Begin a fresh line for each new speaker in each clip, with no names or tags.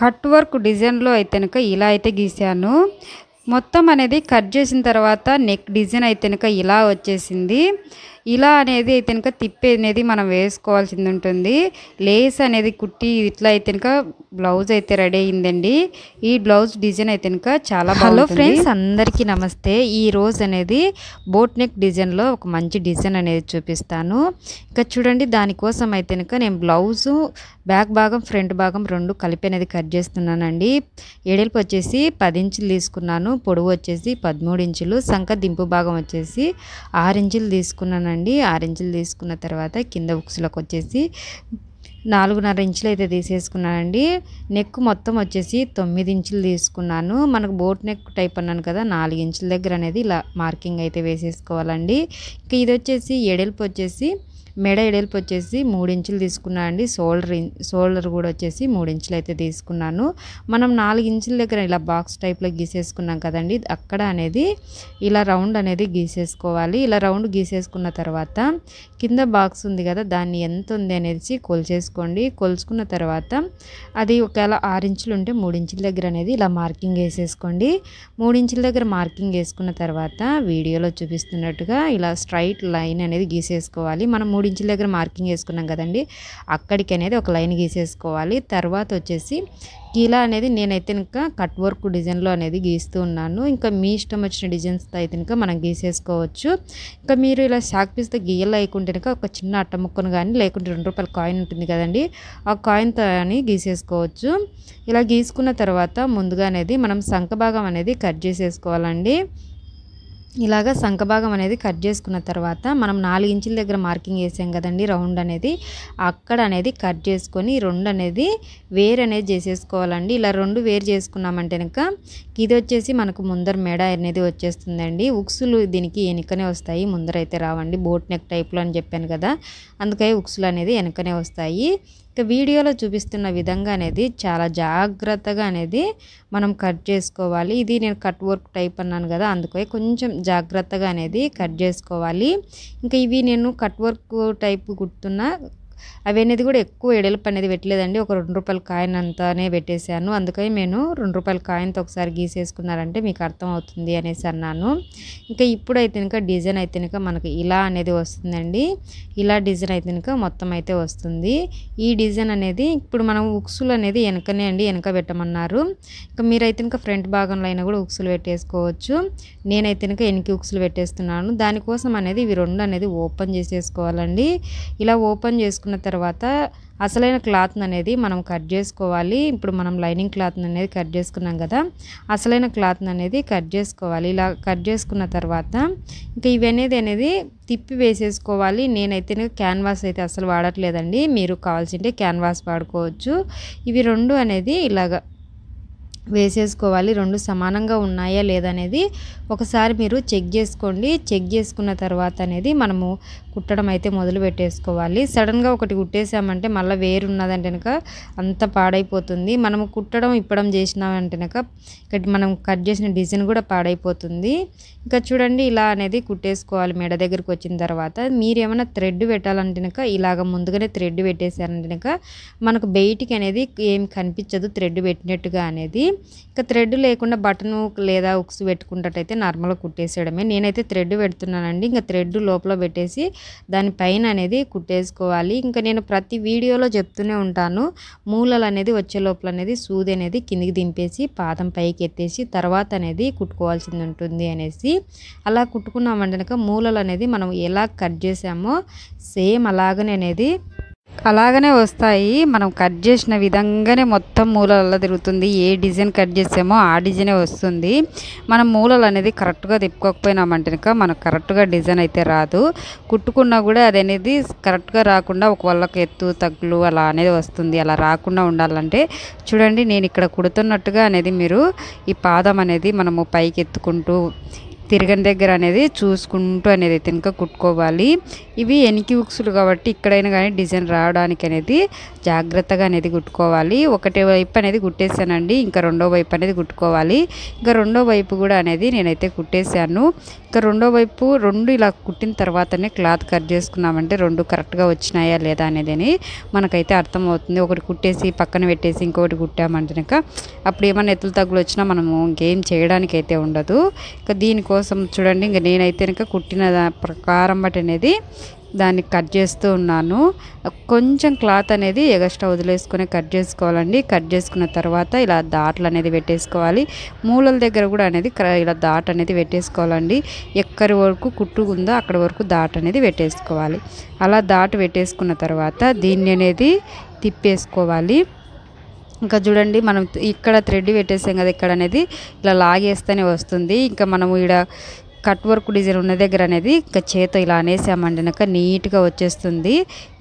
Cut work డిజైన్లో అయితే కనుక ఇలా అయితే గీసాను. మొత్తం అనేది కట్ చేసిన తర్వాత నెక్ డిజైన్ అయితే కనుక ఇలా వచ్చేసింది. ఇలా అనేది అయితే కనుక తిప్పి అనేది మనం వేసుకోవాల్సింది ఉంటుంది. లేస్ అనేది కుట్టి ఇట్లా అయితే కనుక బ్లౌజ్ అయితే రెడీ అయిందండి. ఈ బ్లౌజ్ డిజైన్ అయితే కనుక చాలా బాగుంటుంది. హలో ఫ్రెండ్స్, అందరికీ నమస్తే. ఈ రోజు అనేది బోట్ నెక్ డిజైన్లో ఒక మంచి డిజైన్ అనేది చూపిస్తాను. ఇంకా చూడండి, దానికోసం అయితే కనుక నేను బ్లౌజు బ్యాక్ భాగం ఫ్రంట్ భాగం రెండు కలిపి అనేది కట్ చేస్తున్నానండి. ఎడల్పు వచ్చేసి 10 ఇంచులు తీసుకున్నాను, పొడవు వచ్చేసి 13 ఇంచులు, సంక దింపు భాగం వచ్చేసి 6 ఇంచులు తీసుకున్నానండి. 6 ఇంచులు తీసుకున్న తర్వాత కింద ఉక్సులకు వచ్చేసి 4.5 ఇంచులు అయితే తీసేసుకున్నానండి. నెక్ మొత్తం వచ్చేసి 9 ఇంచులు తీసుకున్నాను. మనకు బోట్ నెక్ టైప్ అన్నాను కదా, 4 ఇంచుల దగ్గర అనేది ఇలా మార్కింగ్ అయితే వేసేసుకోవాలండి. ఇంకా ఇది వచ్చేసి ఎడల్పు వచ్చేసి మెడ ఎడల్పు వచ్చేసి 3 ఇంచులు తీసుకున్నాను అండి. షోల్డర్ కూడా వచ్చేసి 3 ఇంచులు అయితే తీసుకున్నాను. మనం 4 ఇంచుల దగ్గర ఇలా బాక్స్ టైప్లో గీసేసుకున్నాం కదండి, అక్కడ అనేది ఇలా రౌండ్ అనేది గీసేసుకోవాలి. ఇలా రౌండ్ గీసేసుకున్న తర్వాత కింద బాక్స్ ఉంది కదా, దాన్ని ఎంత ఉంది అనేది కొలిచేసుకోండి. కొలుచుకున్న తర్వాత అది ఒకవేళ 6 ఇంచులు ఉంటే 3 ఇంచుల దగ్గర అనేది ఇలా మార్కింగ్ వేసేసుకోండి. 3 ఇంచుల దగ్గర మార్కింగ్ వేసుకున్న తర్వాత వీడియోలో చూపిస్తున్నట్టుగా ఇలా స్ట్రైట్ లైన్ అనేది గీసేసుకోవాలి. మనం 3 ఇంచుల దగ్గర మార్కింగ్ వేసుకున్నాం కదండి, అక్కడికి అనేది ఒక లైన్ గీసేసుకోవాలి. తర్వాత వచ్చేసి ఇలా అనేది నేనైతే ఇంకా కట్ వర్క్ డిజైన్లో అనేది గీస్తూ ఉన్నాను. ఇంకా మీ ఇష్టం వచ్చిన డిజైన్స్తో అయితే ఇంకా మనం గీసేసుకోవచ్చు. ఇంకా మీరు ఇలా షాక్ పీస్తో గీయలు అయ్యకుంటే కనుక ఒక చిన్న అట్ట ముక్కను కానీ, లేకుంటే 2 రూపాయల కాయిన్ ఉంటుంది కదండి, ఆ కాయిన్తో అని గీసేసుకోవచ్చు. ఇలా గీసుకున్న తర్వాత ముందుగా అనేది మనం సంక భాగం అనేది కట్ చేసేసుకోవాలండి. ఇలాగ సంక భాగం అనేది కట్ చేసుకున్న తర్వాత మనం 4 ఇంచుల దగ్గర మార్కింగ్ వేసాం కదండి, రౌండ్ అనేది అక్కడ అనేది కట్ చేసుకొని రెండు అనేది వేరు అనేది చేసేసుకోవాలండి. ఇలా రెండు వేరు చేసుకున్నామంటే కనుక ఇది వచ్చేసి మనకు ముందర మెడ అనేది వచ్చేస్తుందండి. ఉక్సులు దీనికి వెనుకనే వస్తాయి, ముందర అయితే రావండి. బోట్ నెక్ టైప్లో అని చెప్పాను కదా, అందుకని ఉక్సులు అనేది వెనుకనే వస్తాయి. ఇక వీడియోలో చూపిస్తున్న విధంగా అనేది చాలా జాగ్రత్తగా అనేది మనం కట్ చేసుకోవాలి. ఇది నేను కట్ వర్క్ టైప్ అన్నాను కదా, అందుకే కొంచెం జాగ్రత్తగా అనేది కట్ చేసుకోవాలి. ఇంకా ఇవి నేను కట్ వర్క్ టైప్ కుడుతున్న అవి అనేది కూడా ఎక్కువ ఎడల్పు అనేది పెట్టలేదండి, ఒక 2 రూపాయల కాయిన్ అంతానే పెట్టేశాను. అందుకని నేను 2 రూపాయల కాయిన్తో ఒకసారి గీసేసుకున్నారంటే మీకు అర్థం అవుతుంది అనేసి అన్నాను. ఇంకా ఇప్పుడైతే ఇంకా డిజైన్ అయితే ఇంకా మనకి ఇలా అనేది వస్తుందండి. ఇలా డిజైన్ అయితే ఇంకా మొత్తం అయితే వస్తుంది. ఈ డిజైన్ అనేది ఇప్పుడు మనం ఉక్సులు అనేది వెనకనే అండి, వెనక పెట్టమన్నారు. ఇంకా మీరైతే ఇంకా ఫ్రంట్ భాగంలో అయినా కూడా ఉక్సులు పెట్టేసుకోవచ్చు. నేనైతే ఇంకా వెనక్కి ఉక్సులు పెట్టేస్తున్నాను. దానికోసం అనేది ఇవి రెండు అనేది ఓపెన్ చేసేసుకోవాలండి. ఇలా ఓపెన్ చేసుకున్న తర్వాత అసలైన క్లాత్ అనేది మనం కట్ చేసుకోవాలి. ఇప్పుడు మనం లైనింగ్ క్లాత్ అనేది కట్ చేసుకున్నాం కదా, అసలైన క్లాత్ అనేది కట్ చేసుకోవాలి. ఇలా కట్ చేసుకున్న తర్వాత ఇంకా ఇవి అనేది తిప్పి వేసేసుకోవాలి. నేనైతే క్యాన్వాస్ అయితే అసలు వాడట్లేదండి, మీరు కావాల్సింటే క్యాన్వాస్ వాడుకోవచ్చు. ఇవి రెండు అనేది ఇలాగ వేసేసుకోవాలి. రెండు సమానంగా ఉన్నాయా లేదా అనేది ఒకసారి మీరు చెక్ చేసుకోండి. చెక్ చేసుకున్న తర్వాత అనేది మనము కుట్టడం అయితే మొదలు పెట్టేసుకోవాలి. సడన్గా ఒకటి కుట్టేసామంటే మళ్ళీ వేరు ఉన్నదంటే కనుక అంత పాడైపోతుంది. మనము కుట్టడం ఇప్పడం చేసినామంటే కనుక ఇక్కడ మనం కట్ చేసిన డిజైన్ కూడా పాడైపోతుంది. ఇంకా చూడండి, ఇలా అనేది కుట్టేసుకోవాలి. మెడ దగ్గరికి వచ్చిన తర్వాత మీరు ఏమైనా థ్రెడ్ పెట్టాలంటే కనుక ఇలాగ ముందుగానే థ్రెడ్ పెట్టేసారంటే కనుక మనకు బయటికి అనేది ఏం కనిపించదు థ్రెడ్ పెట్టినట్టుగా అనేది. ఇంకా థ్రెడ్ లేకుండా బటను లేదా ఉక్స్ పెట్టుకున్నట్టయితే నార్మల్గా కుట్టేసేయడమే. నేనైతే థ్రెడ్ పెడుతున్నానండి. ఇంకా థ్రెడ్ లోపల పెట్టేసి దానిపైన అనేది కుట్టేసుకోవాలి. ఇంకా నేను ప్రతి వీడియోలో చెప్తూనే ఉంటాను, మూలలు అనేది వచ్చే లోపల అనేది సూది అనేది కిందికి దింపేసి పాదం పైకి ఎత్తేసి తర్వాత అనేది కుట్టుకోవాల్సింది ఉంటుంది అనేసి. అలా కుట్టుకున్నామంటే మూలలు అనేది మనం ఎలా కట్ చేసామో సేమ్ అలాగనే వస్తాయి. మనం కట్ చేసిన విధంగానే మొత్తం మూలలలో తిరుగుతుంది. ఏ డిజైన్ కట్ చేసామో ఆ డిజైనే వస్తుంది. మనం మూలలు అనేది కరెక్ట్గా తిప్పుకోకపోయినామంటే కనుక మనకు కరెక్ట్గా డిజైన్ అయితే రాదు. కుట్టుకున్నా కూడా అది అనేది కరెక్ట్గా రాకుండా ఒక వాళ్ళకి ఎత్తు తగ్గులు అలా అనేది వస్తుంది. అలా రాకుండా ఉండాలంటే చూడండి, నేను ఇక్కడ కుడుతున్నట్టుగా అనేది మీరు ఈ పాదం అనేది మనము పైకి ఎత్తుకుంటూ తిరగని దగ్గర అనేది చూసుకుంటూ అనేది అయితే ఇంకా కుట్టుకోవాలి. ఇవి ఎనికి ఉక్సులు కాబట్టి ఇక్కడైనా కానీ డిజైన్ రావడానికి అనేది జాగ్రత్తగా అనేది కుట్టుకోవాలి. ఒకటే వైపు అనేది కుట్టేసానండి, ఇంకా రెండో వైపు అనేది కుట్టుకోవాలి. ఇంకా రెండో వైపు కూడా అనేది నేనైతే కుట్టేశాను. ఇంకా రెండో వైపు రెండు ఇలా కుట్టిన తర్వాతనే క్లాత్ కట్ చేసుకున్నామంటే రెండు కరెక్ట్గా వచ్చినాయా లేదా అనేది మనకైతే అర్థమవుతుంది. ఒకటి కుట్టేసి పక్కన పెట్టేసి ఇంకొకటి కుట్టామంటే అప్పుడు ఏమైనా ఎత్తులు తగ్గులు వచ్చినా మనము ఇంకేం చేయడానికి అయితే ఉండదు. ఇంకా దీనికోసం చూడండి, ఇంకా నేనైతే ఇంకా కుట్టిన ప్రకారం బట్టి అనేది దాన్ని కట్ చేస్తూ ఉన్నాను. కొంచెం క్లాత్ అనేది ఎగస్ట్రా వదిలేసుకొని కట్ చేసుకోవాలండి. కట్ చేసుకున్న తర్వాత ఇలా డాట్లు అనేది పెట్టేసుకోవాలి. మూలల దగ్గర కూడా అనేది ఇలా డాట్ అనేది పెట్టేసుకోవాలండి. ఎక్కడి వరకు కుట్టు ఉందో అక్కడి వరకు డాట్ అనేది పెట్టేసుకోవాలి. అలా డాట్ పెట్టేసుకున్న తర్వాత దీన్ని అనేది తిప్పేసుకోవాలి. ఇంకా చూడండి, మనం ఇక్కడ థ్రెడ్ పెట్టేసాం కదా, ఇక్కడ అనేది ఇలా లాగేస్తేనే వస్తుంది. ఇంకా మనము ఇక్కడ కట్ వర్క్ డిజైన్ ఉన్న దగ్గర అనేది ఇంకా చేత ఇలా అనేసామంటే నీట్గా వచ్చేస్తుంది.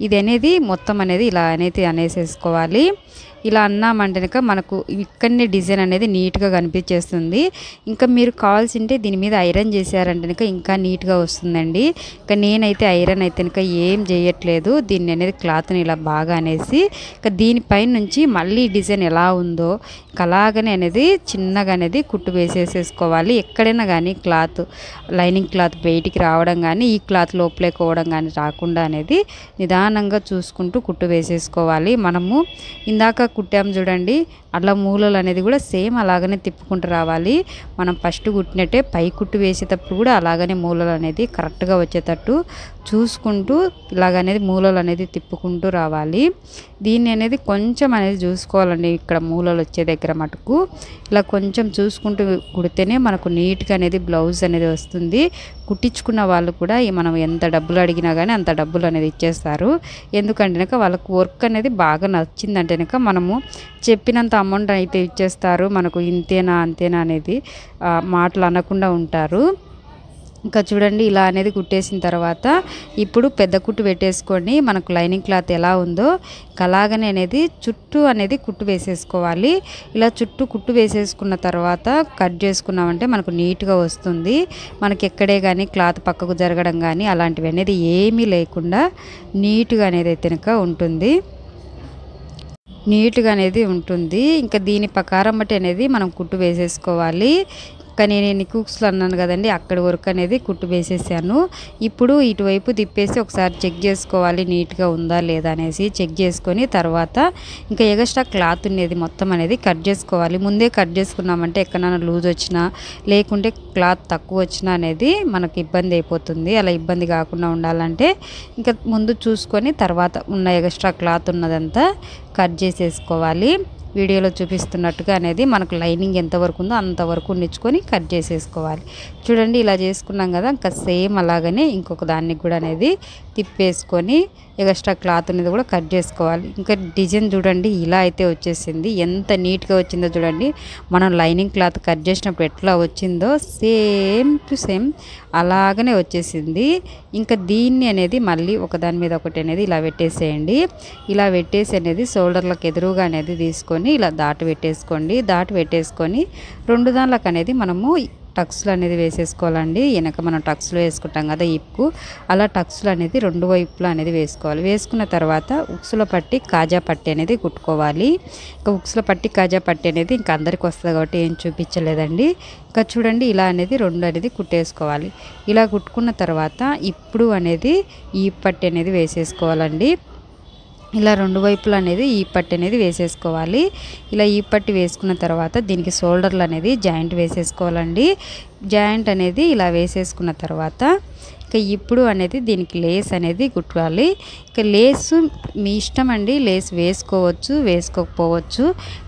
ఇది అనేది మొత్తం అనేది ఇలా అనేది అనేసేసుకోవాలి. ఇలా అన్నామంటే మనకు ఇక్కడనే డిజైన్ అనేది నీట్గా కనిపించేస్తుంది. ఇంకా మీరు కావాల్సింటే దీని మీద ఐరన్ చేశారంటే ఇంకా నీట్గా వస్తుందండి. ఇంకా నేనైతే ఐరన్ అయితే ఏం చేయట్లేదు. దీన్ని అనేది క్లాత్ని ఇలా బాగా అనేసి ఇంకా దీనిపైన నుంచి మళ్ళీ డిజైన్ ఎలా ఉందో ఇంకా అలాగనే అనేది చిన్నగా అనేది కుట్టు వేసేసేసుకోవాలి. ఎక్కడైనా కానీ క్లాత్ లైనింగ్ క్లాత్ బయటికి రావడం కానీ ఈ క్లాత్ లోపలేకోవడం కానీ రాకుండా అనేది నిదానంగా చూసుకుంటూ కుట్టు వేసేసుకోవాలి. మనము ఇందాక కుట్టాము చూడండి, అట్లా మూలలు అనేది కూడా సేమ్ అలాగనే తిప్పుకుంటూ రావాలి. మనం ఫస్ట్ కుట్టినట్టే పై కుట్టు వేసేటప్పుడు కూడా అలాగనే మూలలు అనేది కరెక్ట్గా వచ్చేటట్టు చూసుకుంటూ ఇలాగనేది మూలలు అనేది తిప్పుకుంటూ రావాలి. దీన్ని అనేది కొంచెం అనేది చూసుకోవాలండి. ఇక్కడ మూలలు వచ్చే దగ్గర మటుకు ఇలా కొంచెం చూసుకుంటూ కుడితేనే మనకు నీట్గా అనేది బ్లౌజ్ అనేది వస్తుంది. కుట్టించుకున్న వాళ్ళు కూడా మనం ఎంత డబ్బులు అడిగినా కానీ అంత డబ్బులు అనేది ఇచ్చేస్తారు. ఎందుకంటే వాళ్ళకు వర్క్ అనేది బాగా నచ్చిందంటే మనము చెప్పినంత అమౌంట్ అయితే ఇచ్చేస్తారు. మనకు ఇంతేనా అంతేనా అనేది మాటలు అనకుండా ఉంటారు. ఇంకా చూడండి, ఇలా అనేది కుట్టేసిన తర్వాత ఇప్పుడు పెద్ద కుట్టు పెట్టేసుకొని మనకు లైనింగ్ క్లాత్ ఎలా ఉందో అలాగనే అనేది చుట్టూ అనేది కుట్టు వేసేసుకోవాలి. ఇలా చుట్టూ కుట్టు వేసేసుకున్న తర్వాత కట్ చేసుకున్నామంటే మనకు నీట్గా వస్తుంది. మనకి ఎక్కడే కానీ క్లాత్ పక్కకు జరగడం కానీ అలాంటివి అనేది ఏమీ లేకుండా నీట్గా అనేది అయితే ఉంటుంది. నీట్గా అనేది ఉంటుంది. ఇంకా దీని ప్రకారం బట్టి అనేది మనం కుట్టు వేసేసుకోవాలి. కానీ నేను కుక్స్లో అన్నాను కదండి, అక్కడి వరకు అనేది కుట్టు వేసేసాను. ఇప్పుడు ఇటువైపు తిప్పేసి ఒకసారి చెక్ చేసుకోవాలి నీట్గా ఉందా లేదా అనేసి. చెక్ చేసుకొని తర్వాత ఇంకా ఎగస్ట్రా క్లాత్ ఉండేది మొత్తం అనేది కట్ చేసుకోవాలి. ముందే కట్ చేసుకున్నామంటే ఎక్కడైనా లూజ్ వచ్చినా లేకుంటే క్లాత్ తక్కువ వచ్చినా అనేది మనకు ఇబ్బంది అయిపోతుంది. అలా ఇబ్బంది కాకుండా ఉండాలంటే ఇంకా ముందు చూసుకొని తర్వాత ఉన్న ఎగస్ట్రా క్లాత్ ఉన్నదంతా కట్ చేసేసుకోవాలి. వీడియోలో చూపిస్తున్నట్టుగా అనేది మనకు లైనింగ్ ఎంతవరకు ఉందో అంతవరకు నిచ్చుకొని కట్ చేసేసుకోవాలి. చూడండి, ఇలా చేసుకున్నాం కదా, ఇంకా సేమ్ అలాగనే ఇంకొక దాన్ని కూడా అనేది తిప్పేసుకొని ఎక్స్ట్రా క్లాత్ అనేది కూడా కట్ చేసుకోవాలి. ఇంకా డిజైన్ చూడండి ఇలా అయితే వచ్చేసింది. ఎంత నీట్గా వచ్చిందో చూడండి. మనం లైనింగ్ క్లాత్ కట్ చేసినప్పుడు ఎట్లా వచ్చిందో సేమ్ టు సేమ్ అలాగనే వచ్చేసింది. ఇంకా దీన్ని అనేది మళ్ళీ ఒకదాని మీద ఒకటి అనేది ఇలా పెట్టేసేయండి. ఇలా పెట్టేసి అనేది షోల్డర్లకు ఎదురుగా అనేది తీసుకొని ఇలా దాటు పెట్టేసుకోండి. దాటు పెట్టేసుకొని రెండు దానిలకు అనేది మనము టక్స్లు అనేది వేసేసుకోవాలండి. వెనక మనం టక్స్లు వేసుకుంటాం కదా ఇప్పు, అలా టక్స్లు అనేది రెండు వైపులా అనేది వేసుకోవాలి. వేసుకున్న తర్వాత ఉక్సుల పట్టి కాజా పట్టి అనేది కుట్టుకోవాలి. ఇంకా ఉక్సుల పట్టి కాజా పట్టి అనేది ఇంకా అందరికి వస్తుంది కాబట్టి ఏం చూపించలేదండి. ఇంకా చూడండి, ఇలా అనేది రెండు అనేది కుట్టేసుకోవాలి. ఇలా కుట్టుకున్న తర్వాత ఇప్పుడు అనేది ఈ పట్టి అనేది వేసేసుకోవాలండి. ఇలా రెండు వైపులు అనేది ఈ పట్టి అనేది వేసేసుకోవాలి. ఇలా ఈ పట్టి వేసుకున్న తర్వాత దీనికి షోల్డర్లు అనేది జాయింట్ వేసేసుకోవాలండి. జాయింట్ అనేది ఇలా వేసేసుకున్న తర్వాత ఇంకా ఇప్పుడు అనేది దీనికి లేస్ అనేది కుట్టాలి. ఇక లేసు మీ ఇష్టం అండి, లేస్ వేసుకోవచ్చు వేసుకోకపోవచ్చు.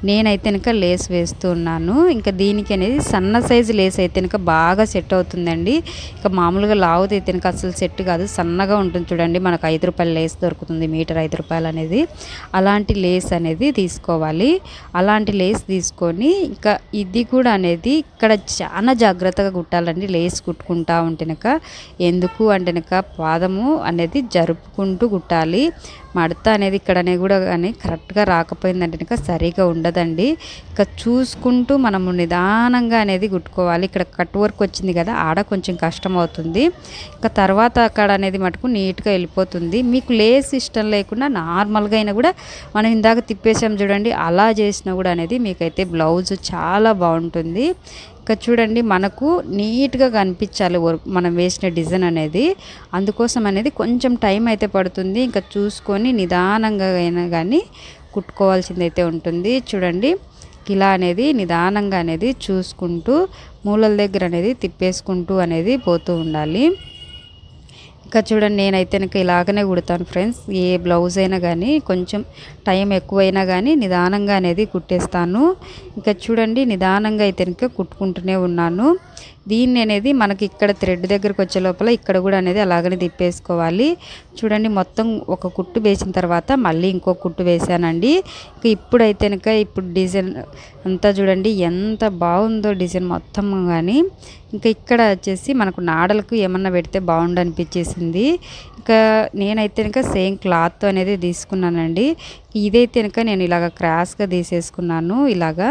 నేనైతే కనుక లేస్ వేస్తూ ఉన్నాను. ఇంకా దీనికి అనేది సన్న సైజు లేస్ అయితే కనుక బాగా సెట్ అవుతుందండి. ఇక మామూలుగా లావుది అయితే కనుక అసలు సెట్ కాదు. సన్నగా ఉంటుంది చూడండి, మనకు 5 రూపాయల లేస్ దొరుకుతుంది, మీటర్ 5 రూపాయలు అనేది. అలాంటి లేస్ అనేది తీసుకోవాలి. అలాంటి లేస్ తీసుకొని ఇంకా ఇది కూడా అనేది ఇక్కడ చాలా జాగ్రత్తగా కుట్టాలండి. లేస్ కుట్టుకుంటా ఉంటే కనుక ఎందుకు ఎందుకు అంటే కనుక పాదము అనేది జరుపుకుంటూ కుట్టాలి. మడత అనేది ఇక్కడ అనేది కూడా కానీ కరెక్ట్గా రాకపోయిందంటే కనుక సరిగా ఉండదండి. ఇక చూసుకుంటూ మనము నిదానంగా అనేది కుట్టుకోవాలి. ఇక్కడ కట్ వర్క్ వచ్చింది కదా, ఆడ కొంచెం కష్టం అవుతుంది. ఇక తర్వాత అక్కడ అనేది మటుకు నీట్గా వెళ్ళిపోతుంది. మీకు లేస్ ఇష్టం లేకుండా నార్మల్గా అయినా కూడా మనం ఇందాక తిప్పేసాం చూడండి, అలా చేసినా కూడా అనేది మీకైతే బ్లౌజ్ చాలా బాగుంటుంది. ఇక చూడండి మనకు నీట్గా కనిపించాలి మనం వేసిన డిజైన్ అనేది, అందుకోసం అనేది కొంచెం టైం అయితే పడుతుంది. ఇంకా చూసుకొని నిదానంగా అయినా కానీ కుట్టుకోవాల్సింది అయితే ఉంటుంది. చూడండి ఇలా అనేది నిదానంగా అనేది చూసుకుంటూ మూలల దగ్గర అనేది తిప్పేసుకుంటూ అనేది పోతూ ఉండాలి. ఇంకా చూడండి నేనైతే కనుక ఇలాగనే కుడతాను ఫ్రెండ్స్. ఏ బ్లౌజ్ అయినా కానీ కొంచెం టైం ఎక్కువైనా కానీ నిదానంగా అనేది కుట్టేస్తాను. ఇంకా చూడండి నిదానంగా అయితే కనుక కుట్టుకుంటూనే ఉన్నాను. దీన్ని అనేది మనకి ఇక్కడ థ్రెడ్ దగ్గరకు వచ్చే లోపల ఇక్కడ కూడా అనేది అలాగనే తిప్పేసుకోవాలి. చూడండి మొత్తం ఒక కుట్టు వేసిన తర్వాత మళ్ళీ ఇంకో కుట్టు వేసానండి. ఇంకా ఇప్పుడైతే కనుక ఇప్పుడు డిజైన్ అంతా చూడండి ఎంత బాగుందో డిజైన్ మొత్తం. కానీ ఇంకా ఇక్కడ వచ్చేసి మనకు నాడలకు ఏమన్నా పెడితే బాగుండు అనిపించేసింది. ఇంకా నేనైతే కనుక సేమ్ క్లాత్ అనేది తీసుకున్నానండి. ఇదైతే కనుక నేను ఇలాగ క్రాస్గా తీసేసుకున్నాను. ఇలాగా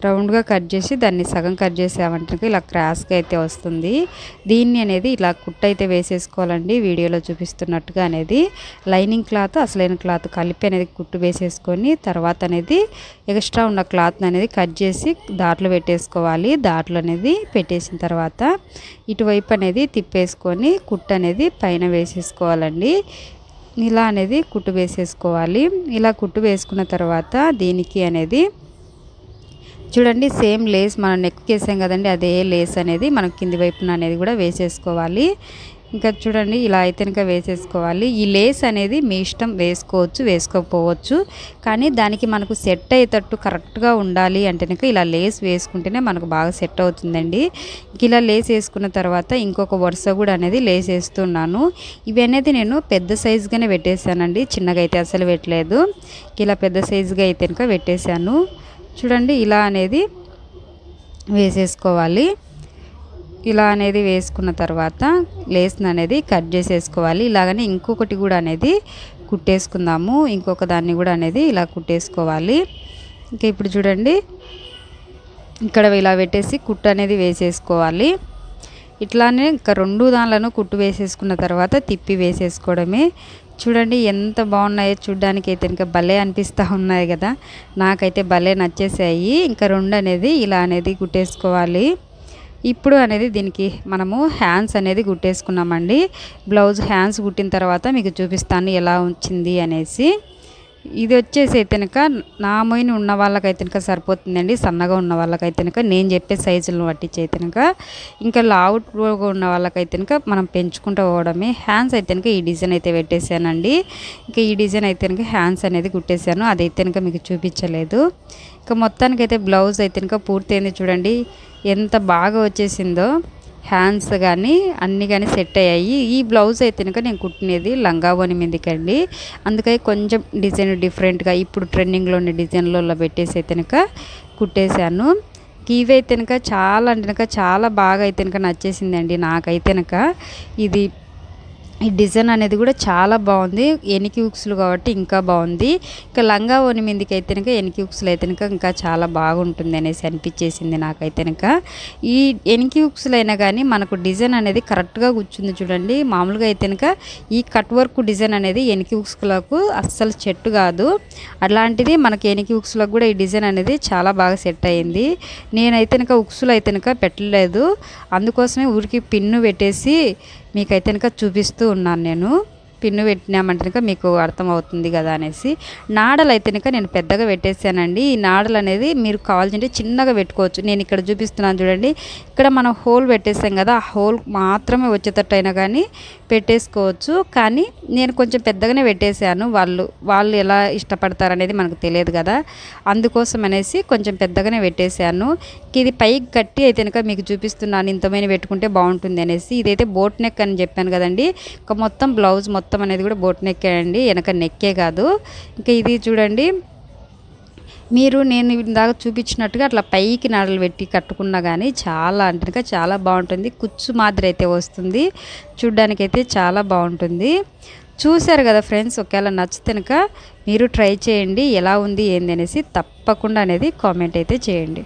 రౌండ్గా కట్ చేసి దాన్ని సగం కట్ చేసామంటే ఇలా క్రాస్గా అయితే వస్తుంది. దీన్ని అనేది ఇలా కుట్టు అయితే వేసేసుకోవాలండి. వీడియోలో చూపిస్తున్నట్టుగా అనేది లైనింగ్ క్లాత్ అసలైన క్లాత్ కలిపి అనేది కుట్టు వేసేసుకొని తర్వాత అనేది ఎక్స్ట్రా ఉన్న క్లాత్ అనేది కట్ చేసి దాంట్లో పెట్టేసుకోవాలి. దాంట్లో అనేది పెట్టేసిన తర్వాత ఇటువైపు అనేది తిప్పేసుకొని కుట్టు అనేది పైన వేసేసుకోవాలండి. ఇలా అనేది కుట్టు వేసేసుకోవాలి. ఇలా కుట్టు వేసుకున్న తర్వాత దీనికి అనేది చూడండి సేమ్ లేస్ మనం నెక్కి వేసాం కదండి, అదే లేస్ అనేది మనం కింది వైపున అనేది కూడా వేసేసుకోవాలి. ఇంకా చూడండి ఇలా అయితే కనుక వేసేసుకోవాలి. ఈ లేస్ అనేది మీ ఇష్టం, వేసుకోవచ్చు వేసుకోకపోవచ్చు, కానీ దానికి మనకు సెట్ అయ్యేటట్టు కరెక్ట్గా ఉండాలి అంటే కనుక ఇలా లేస్ వేసుకుంటేనే మనకు బాగా సెట్ అవుతుందండి. ఇలా లేస్ వేసుకున్న తర్వాత ఇంకొక వరుస కూడా అనేది లేస్ వేస్తున్నాను. ఇవి అనేది నేను పెద్ద సైజుగానే పెట్టేశానండి, చిన్నగా అయితే అసలు పెట్టలేదు. ఇలా పెద్ద సైజుగా అయితే కనుక పెట్టేశాను. చూడండి ఇలా అనేది వేసేసుకోవాలి. ఇలా అనేది వేసుకున్న తర్వాత లేస్ని అనేది కట్ చేసేసుకోవాలి. ఇలాగనే ఇంకొకటి కూడా అనేది కుట్టేసుకుందాము. ఇంకొక దాన్ని కూడా అనేది ఇలా కుట్టేసుకోవాలి. ఇంకా ఇప్పుడు చూడండి ఇక్కడ ఇలా పెట్టేసి కుట్టు అనేది వేసేసుకోవాలి. ఇట్లానే ఇంకా రెండు దానిలను కుట్టు వేసేసుకున్న తర్వాత తిప్పి వేసేసుకోవడమే. చూడండి ఎంత బాగున్నాయో చూడ్డానికి అయితే ఇంకా భలే అనిపిస్తూ ఉన్నాయి కదా, నాకైతే భలే నచ్చేసాయి. ఇంకా రెండు అనేది ఇలా అనేది కుట్టేసుకోవాలి. ఇప్పుడు అనేది దీనికి మనము హ్యాండ్స్ అనేది కుట్టేసుకున్నామండి. బ్లౌజ్ హ్యాండ్స్ కుట్టిన తర్వాత మీకు చూపిస్తాను ఎలా వచ్చింది అనేసి. ఇది వచ్చేసి అయితే కనుక నా మొయిన ఉన్న వాళ్ళకైతే కనుక సరిపోతుందండి. సన్నగా ఉన్న వాళ్ళకైతే కనుక నేను చెప్పే సైజులను పట్టించి అయితే కనుక, ఇంకా లావుగా ఉన్న వాళ్ళకైతే కనుక మనం పెంచుకుంటూ పోవడమే. హ్యాండ్స్ అయితే కనుక ఈ డిజైన్ అయితే పెట్టేశానండి. ఇంకా ఈ డిజైన్ అయితే కనుక హ్యాండ్స్ అనేది కుట్టేశాను, అదైతే కనుక మీకు చూపించలేదు. ఇంకా మొత్తానికైతే బ్లౌజ్ అయితే కనుక పూర్తయింది. చూడండి ఎంత బాగా వచ్చేసిందో, హ్యాండ్స్ కానీ అన్నీ కానీ సెట్ అయ్యాయి. ఈ బ్లౌజ్ అయితే కనుక నేను కుట్టినది లంగా ఓని మీదకండి, అందుకని కొంచెం డిజైన్ డిఫరెంట్గా ఇప్పుడు ట్రెండింగ్లో ఉన్న డిజైన్లో పెట్టేసి అయితే కనుక కుట్టేశాను. ఇవైతే కనుక చాలా అంటే కనుక చాలా బాగా అయితే కనుక నచ్చేసిందండి నాకైతే కనుక. ఇది ఈ డిజైన్ అనేది కూడా చాలా బాగుంది, ఎనికి ఉక్సులు కాబట్టి ఇంకా బాగుంది. ఇంకా లంగా ఓని మీదకి అయితే కనుక ఎనికి ఉక్సులు అయితే కనుక ఇంకా చాలా బాగుంటుంది అనేసి అనిపించేసింది నాకైతే కనుక. ఈ ఎనికి ఉక్సులు అయినా కానీ మనకు డిజైన్ అనేది కరెక్ట్గా కూర్చుంది చూడండి. మామూలుగా అయితే కనుక ఈ కట్ వర్క్ డిజైన్ అనేది ఎనికి ఉక్సులకు అస్సలు సెట్ కాదు, అలాంటిది మనకి ఎనికి ఉక్సులకు కూడా ఈ డిజైన్ అనేది చాలా బాగా సెట్ అయ్యింది. నేనైతే కనుక ఉక్సులు అయితే కనుక పెట్టలేదు, అందుకోసమే ఊరికి పిన్ను పెట్టేసి మీకైతే కనుక చూపిస్తూ ఉన్నాను. నేను పిన్ను పెట్టినామంటే కనుక మీకు అర్థమవుతుంది కదా అనేసి. నాడలు అయితే కనుక నేను పెద్దగా పెట్టేసానండి. ఈ నాడలు అనేది మీరు కావాల్సింటే చిన్నగా పెట్టుకోవచ్చు. నేను ఇక్కడ చూపిస్తున్నాను చూడండి, ఇక్కడ మనం హోల్ పెట్టేసాం కదా, ఆ హోల్ మాత్రమే వచ్చేటట్టు అయినా కానీ పెట్టేసుకోవచ్చు. కానీ నేను కొంచెం పెద్దగానే పెట్టేశాను, వాళ్ళు ఎలా ఇష్టపడతారు అనేది మనకు తెలియదు కదా, అందుకోసం అనేసి కొంచెం పెద్దగానే పెట్టేశాను. ఇది పైకి కట్టి అయితే కనుక మీకు చూపిస్తున్నాను, ఇంతమైన పెట్టుకుంటే బాగుంటుంది అనేసి. ఇదైతే బోట్ నెక్ అని చెప్పాను కదండి, ఇంకా మొత్తం బ్లౌజ్ మొత్తం అనేది కూడా బోట్ నెక్కే అండి, వెనక నెక్కే కాదు. ఇంకా ఇది చూడండి మీరు నేను ఇందాక చూపించినట్టుగా అట్లా పైకి నాడలు పెట్టి కట్టుకున్నా కానీ చాలా అంటే చాలా బాగుంటుంది. కుచ్చు మాదిరి అయితే వస్తుంది, చూడ్డానికైతే చాలా బాగుంటుంది. చూశారు కదా ఫ్రెండ్స్, ఒకవేళ నచ్చితే కనుక మీరు ట్రై చేయండి. ఎలా ఉంది ఏంది అనేసి తప్పకుండా అనేది కామెంట్ అయితే చేయండి.